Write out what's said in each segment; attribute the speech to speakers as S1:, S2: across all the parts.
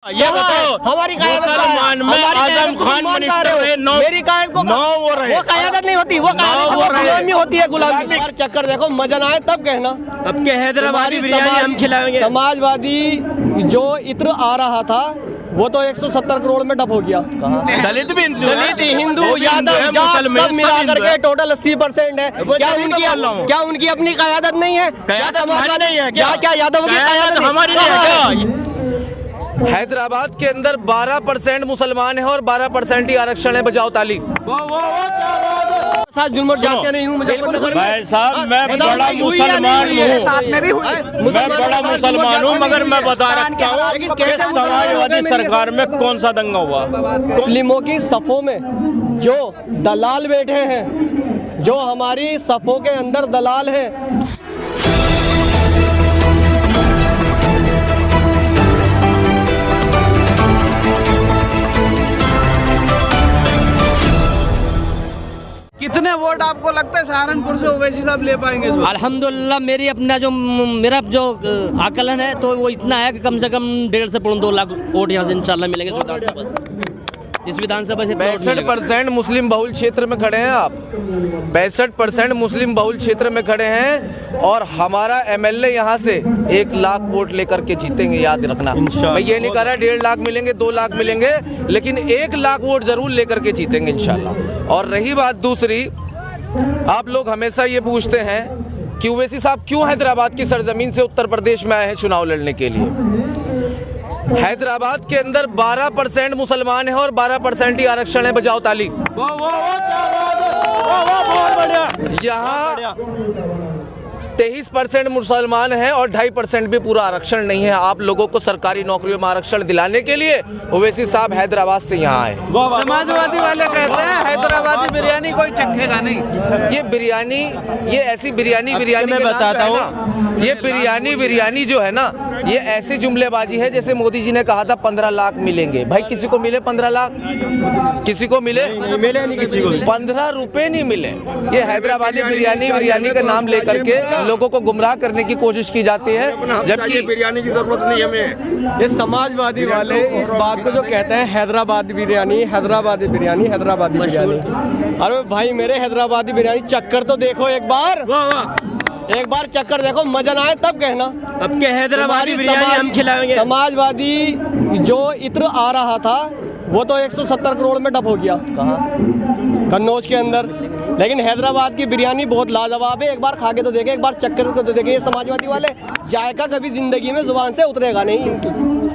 S1: ये बताओ
S2: हमारी
S1: मुसलमान में आजम खान मिनिस्टर रहे,
S2: मेरी कायद को
S1: वो रहे,
S2: वो कायदत नहीं होती, वो गुलामी होती है, गुलामी। चक्कर देखो मजा ना आए तब कहना।
S1: अब के हैदराबादी बिरयानी हम खिलाएंगे।
S2: समाजवादी जो इत्र आ रहा था वो तो 170 करोड़ में डब हो गया।
S1: दलित भी
S2: दलित, हिंदू, यादव, जाट सब मिला करके टोटल 80% है। क्या उनकी अपनी क़यादत नहीं है? क्या समाजवादी नहीं है? क्या यादव की क़यादत हमारी नहीं है?
S3: हैदराबाद के अंदर 12% मुसलमान है और 12% ही आरक्षण है। बजाओ ताली।
S2: जाते नहीं हूँ
S1: भाई साहब, मैं बड़ा मुसलमान हूँ, मैं बड़ा मुसलमान हूँ, मगर मैं बता रखता हूँ कि समाजवादी सरकार में कौन सा दंगा हुआ।
S2: मुस्लिमों की सफों में जो दलाल बैठे हैं, जो हमारी सफों के अंदर दलाल है,
S4: कितने वोट आपको लगता है सहारनपुर से ओवैसी साहब ले पाएंगे?
S5: अल्हम्दुलिल्लाह मेरा जो आकलन है तो वो इतना है कि कम से कम 1.5 से 2 लाख वोट यहाँ से इंशाल्लाह मिलेंगे इस विधानसभा से।
S3: 65% मुस्लिम बहुल क्षेत्र में खड़े हैं आप, 65% मुस्लिम बहुल क्षेत्र में खड़े हैं और हमारा एमएलए यहाँ से 1 लाख वोट लेकर के जीतेंगे, याद रखना। मैं ये नहीं कह रहा 1.5 लाख मिलेंगे, 2 लाख मिलेंगे, लेकिन 1 लाख वोट जरूर लेकर के जीतेंगे इंशाल्लाह। और रही बात दूसरी, आप लोग हमेशा ये पूछते हैं कि ओवैसी साहब क्यों हैदराबाद की सरजमीन से उत्तर प्रदेश में आए हैं चुनाव लड़ने के लिए। हैदराबाद के अंदर 12% मुसलमान है और 12% ही आरक्षण है। बजाओ ताली। यहाँ 23% मुसलमान हैं और 2.5% भी पूरा आरक्षण नहीं है। आप लोगों को सरकारी नौकरियों में आरक्षण दिलाने के लिए ओवैसी साहब हैदराबाद से यहाँ आए।
S4: समाजवादी वाले कहते हैं हैदराबादी बिरयानी कोई चखेगा नहीं।
S3: ये बिरयानी, ये ऐसी बिरयानी मैं बताता हूँ, ये बिरयानी जो है ना, ये ऐसी जुमलेबाजी है जैसे मोदी जी ने कहा था 15 लाख मिलेंगे। भाई किसी को मिले 15 लाख? किसी को मिले? नहीं, किसी को 15 रुपए नहीं मिले। ये हैदराबादी बिरयानी का नाम लेकर के लोगों को गुमराह करने की कोशिश की जाती है, जबकि
S1: बिरयानी की जरूरत नहीं हमें।
S2: ये समाजवादी वाले इस बात को जो कहते हैं हैदराबादी बिरयानी, हैदराबादी बिरयानी, हैदराबादी बिरयानी, अरे भाई मेरे हैदराबादी बिरयानी चक्कर तो देखो एक बार चक्कर देखो, मजा ना आए तब कहना।
S1: अब के हैदराबादी बिरयानी हम खिलाएंगे।
S2: समाजवादी जो इत्र आ रहा था वो तो 170 करोड़ में डब हो गया। कन्नौज के अंदर। लेकिन हैदराबाद की बिरयानी बहुत लाजवाब है, एक बार खा के तो देखे, एक बार चक्कर को तो देखे। ये समाजवादी वाले जायका कभी जिंदगी में जुबान से उतरेगा नहीं इनकी।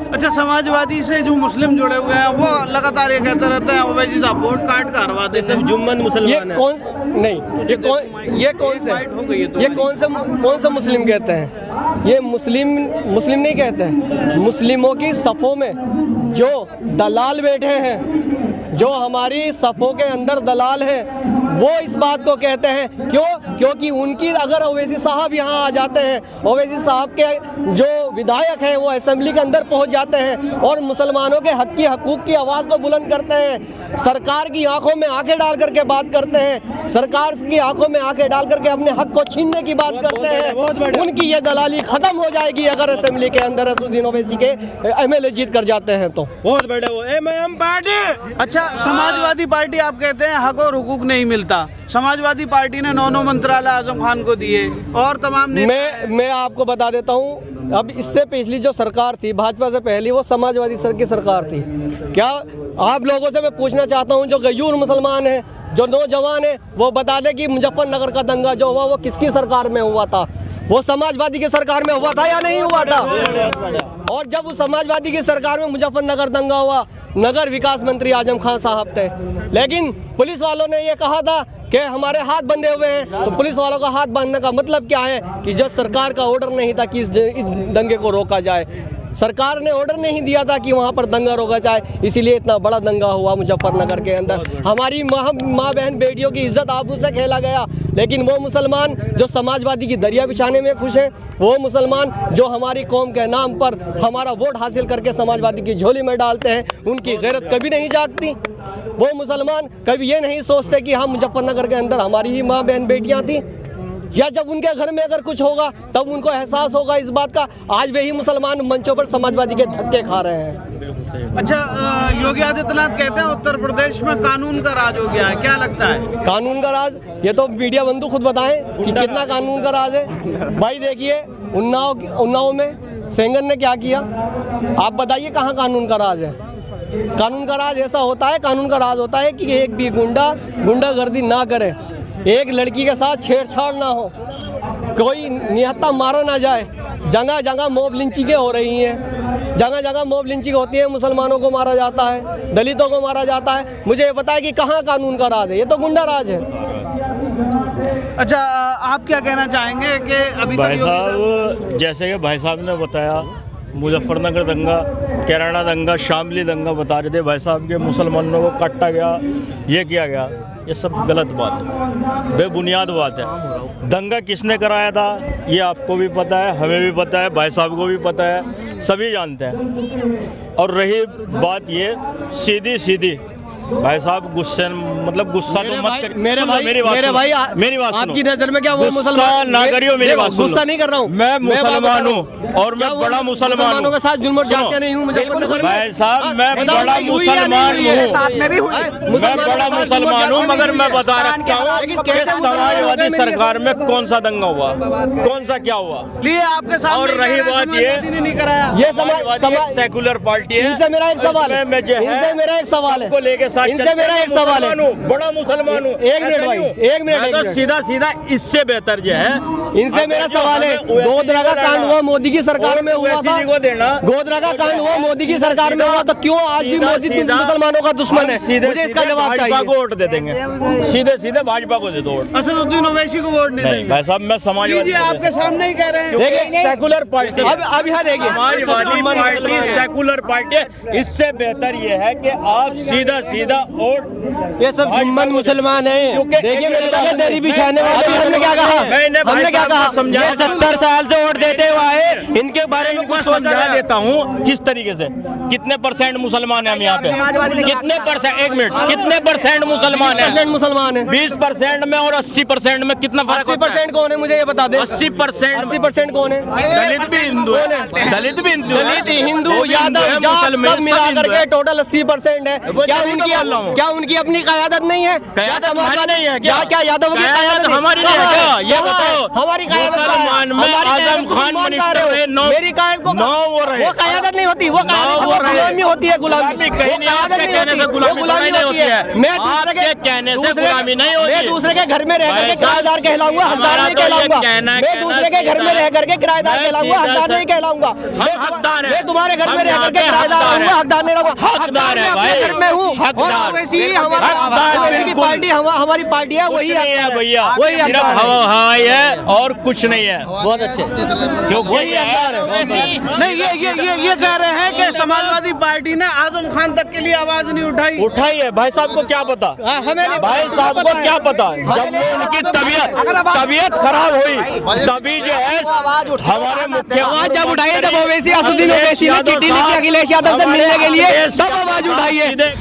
S4: अच्छा, समाजवादी से जो मुस्लिम जुड़े हुए हैं वो लगातार ये कहते रहते हैं ओवैसी साहब वोट काट करवा दे।
S1: सब जुम्मन मुसलमान है।
S2: कौन सा मुस्लिम कहते हैं? ये मुस्लिम नहीं कहते हैं। मुस्लिमों की सफों में जो दलाल बैठे हैं, जो हमारी सफों के अंदर दलाल हैं, वो इस बात को कहते हैं। क्योंकि उनकी अगर ओवैसी साहब यहाँ आ जाते हैं, ओवैसी साहब के जो विधायक हैं वो असेंबली के अंदर पहुँच जाते हैं और मुसलमानों के हकूक़ की आवाज़ को बुलंद करते हैं, सरकार की आंखों में आंखें डाल करके बात करते हैं, सरकार की आंखों में आंखें डाल करके अपने हक को छीनने की बात करते हैं, उनकी ये दलाली खत्म हो जाएगी अगर असेंबली के अंदर असदुद्दीन ओवैसी के एमएलए जीत कर जाते हैं तो।
S1: बहुत बड़े वो एमएम पार्टी।
S4: अच्छा, समाजवादी पार्टी आप कहते हैं हक और हुकूक नहीं मिलता। समाजवादी पार्टी ने 9 मंत्रालय आजम खान को दिए और तमाम
S2: मैं आपको बता देता हूँ, अब इससे पिछली जो सरकार थी भाजपा से पहली, वो समाजवादी की सरकार थी। क्या आप लोगों से मैं पूछना चाहता हूँ, जो गयूर मुसलमान है, जो नौजवान है, वो बता दें कि मुजफ्फरनगर का दंगा जो हुआ वो किसकी सरकार में हुआ था? वो समाजवादी की सरकार में हुआ था या नहीं हुआ था? और जब उस समाजवादी की सरकार में मुजफ्फरनगर दंगा हुआ, नगर विकास मंत्री आजम खान साहब थे, लेकिन पुलिस वालों ने ये कहा था कि हमारे हाथ बंधे हुए हैं। तो पुलिस वालों का हाथ बांधने का मतलब क्या है? कि जब सरकार का ऑर्डर नहीं था कि इस दंगे को रोका जाए, सरकार ने ऑर्डर नहीं दिया था कि वहाँ पर दंगा रोका जाए, इसीलिए इतना बड़ा दंगा हुआ मुजफ्फरनगर के अंदर। हमारी माँ बहन बेटियों की इज्जत आबरू से खेला गया। लेकिन वो मुसलमान जो समाजवादी की दरिया बिछाने में खुश हैं, वो मुसलमान जो हमारी कौम के नाम पर हमारा वोट हासिल करके समाजवादी की झोली में डालते हैं, उनकी गैरत कभी नहीं जागती। वो मुसलमान कभी ये नहीं सोचते कि हम मुजफ्फरनगर के अंदर हमारी ही माँ बहन बेटियाँ थीं। या जब उनके घर में अगर कुछ होगा तब उनको एहसास होगा इस बात का। आज वही मुसलमान मंचों पर समाजवादी के धक्के खा रहे हैं।
S4: अच्छा, योगी आदित्यनाथ कहते हैं उत्तर प्रदेश में कानून का राज हो गया है, क्या लगता है?
S2: कानून का राज, ये तो मीडिया बंधु खुद बताएं कि कितना कानून का राज है। भाई देखिए उन्नाव में सेंगर ने क्या किया, आप बताइए कहाँ कानून का राज है? कानून का राज ऐसा होता है, कानून का राज होता है कि एक भी गुंडागर्दी ना करे, एक लड़की के साथ छेड़छाड़ ना हो, कोई निहत्था मारा ना जाए। जगह जगह मॉब लिंचिंगें हो रही हैं, जगह जगह मॉब लिंचिंग होती है, मुसलमानों को मारा जाता है, दलितों को मारा जाता है। मुझे ये बताया कि कहाँ कानून का राज है? ये तो गुंडा राज है।
S4: अच्छा, आप क्या कहना चाहेंगे कि अभी
S1: भाई साहब, जैसे कि भाई साहब ने बताया, मुजफ्फरनगर दंगा, कैराना दंगा, शामली दंगा बता रहे थे भाई साहब के, मुसलमानों को काटा गया, ये किया गया, ये सब गलत बात है, बेबुनियाद बात है। दंगा किसने कराया था ये आपको भी पता है, हमें भी पता है, भाई साहब को भी पता है, सभी जानते हैं। और रही बात ये सीधी भाई साहब, गुस्सा तो मत कर।
S2: मेरे भाई आपकी नजर में क्या वो मुसलमान
S1: ना करियो, मेरी बात सुनो।
S2: गुस्सा नहीं कर रहा हूँ,
S1: मैं मुसलमान हूँ और मैं बड़ा मुसलमान हूँ।
S2: के साथ जुल्म जाते नहीं हूँ
S1: भाई साहब, मैं बड़ा मुसलमान हूँ, मैं बड़ा मुसलमान हूँ, मगर मैं बता रखता हूँ कि समाजवादी सरकार में कौन सा दंगा हुआ, कौन सा क्या हुआ।
S4: लिए आपके सामने।
S1: और रही बात ये समाजवादी सेकुलर पार्टी है।
S2: इनसे मेरा एक सवाल है,
S1: को लेके
S2: इनसे मेरा एक सवाल है,
S1: बड़ा मुसलमान हूँ।
S2: एक मिनट भाई, एक मिनट,
S1: सीधा इससे बेहतर जो है,
S2: इनसे मेरा सवाल है, गोधरा का कांड हुआ मोदी की सरकार में हुआ था, गोधरा का कांड हुआ मोदी की सरकार में हुआ, तो क्यों आज भी मोदी मुसलमानों का दुश्मन है? मुझे इसका जवाब चाहिए।
S1: भाजपा को वोट दे देंगे, सीधे भाजपा को दे दो वोट।
S4: असदुद्दीन ओवैसी को वोट नहीं देंगे।
S1: भाई साहब, मैं समाजवादी
S4: आपके सामने ही कह रहे हैं,
S2: देखिए
S1: सेकुलर पार्टी,
S2: अब यहाँ देखिए
S1: समाजवादी पार्टी सेकुलर पार्टी, इससे बेहतर ये है कि आप सीधा वोट,
S2: ये सब जुम्मन मुसलमान हैं। देखिए मेरे लगे तेरी बिछाने वाले, हमने क्या कहा? हमने क्या कहा?
S1: समझा,
S2: 70 साल से वोट देते हुए आए, इनके बारे में कुछ
S1: समझा देता हूँ किस तरीके से। कितने % मुसलमान हैं हम यहाँ पे? कितने %? एक मिनट, कितने % मुसलमान हैं?
S2: मुसलमान है
S1: 20% में और 80% में कितना फर्क?
S2: 80% कौन है मुझे ये बता दे।
S1: 80%
S2: कौन है?
S1: दलित भी हिंदू है, दलित भी हिंदू,
S2: दलित हिंदू यादव सब मिला करके टोटल 80% है। क्या उनकी अपनी क़यादत नहीं है?
S1: क़यादत नहीं है क्या?
S2: क्या यादव की क़यादत
S1: हमारी नहीं है क्या? ये बताओ।
S2: हमारी क़यादत
S1: मुसलमान में आजम खान
S2: मेरी क़यादत को वो क़यादत नहीं होती, वो गुलामी होती है, गुलामी गुलामी होती है। मैं
S1: कहने से गुलामी नहीं होती।
S2: मैं दूसरे के घर में रह करके किराएदार कहलाऊंगा, हकदार नहीं कहलाऊंगा। मैं दूसरे के घर में रह करके किराएदार कहलाऊंगा, हकदार नहीं कहलाऊंगा। मैं तुम्हारे घर में रह करके किराएदार रहूंगा, हकदार नहीं रहूंगा। हकदार है भाई, घर में हूँ। वैसी ही हमारी पार्टी, हमारी पार्टी है, वही
S1: है भैया, वही हवा है और कुछ नहीं है।
S2: बहुत अच्छे,
S1: जो
S2: वही हकदार है।
S4: नहीं, ये कह रहे हैं कि समाजवादी पार्टी ने आजम खान तक के लिए आवाज नहीं उठाई
S1: है। भाई साहब को क्या पता, भाई साहब को क्या पता, जब उनकी तबीयत खराब हुई तभी जो है हमारे मुख्य
S2: आवाज जब उठाई है, जब ओवैसी असदुद्दीन ओवैसी ने चिट्ठी लिखी अखिलेश यादव से मिलने के लिए, तब आवाज उठाई है।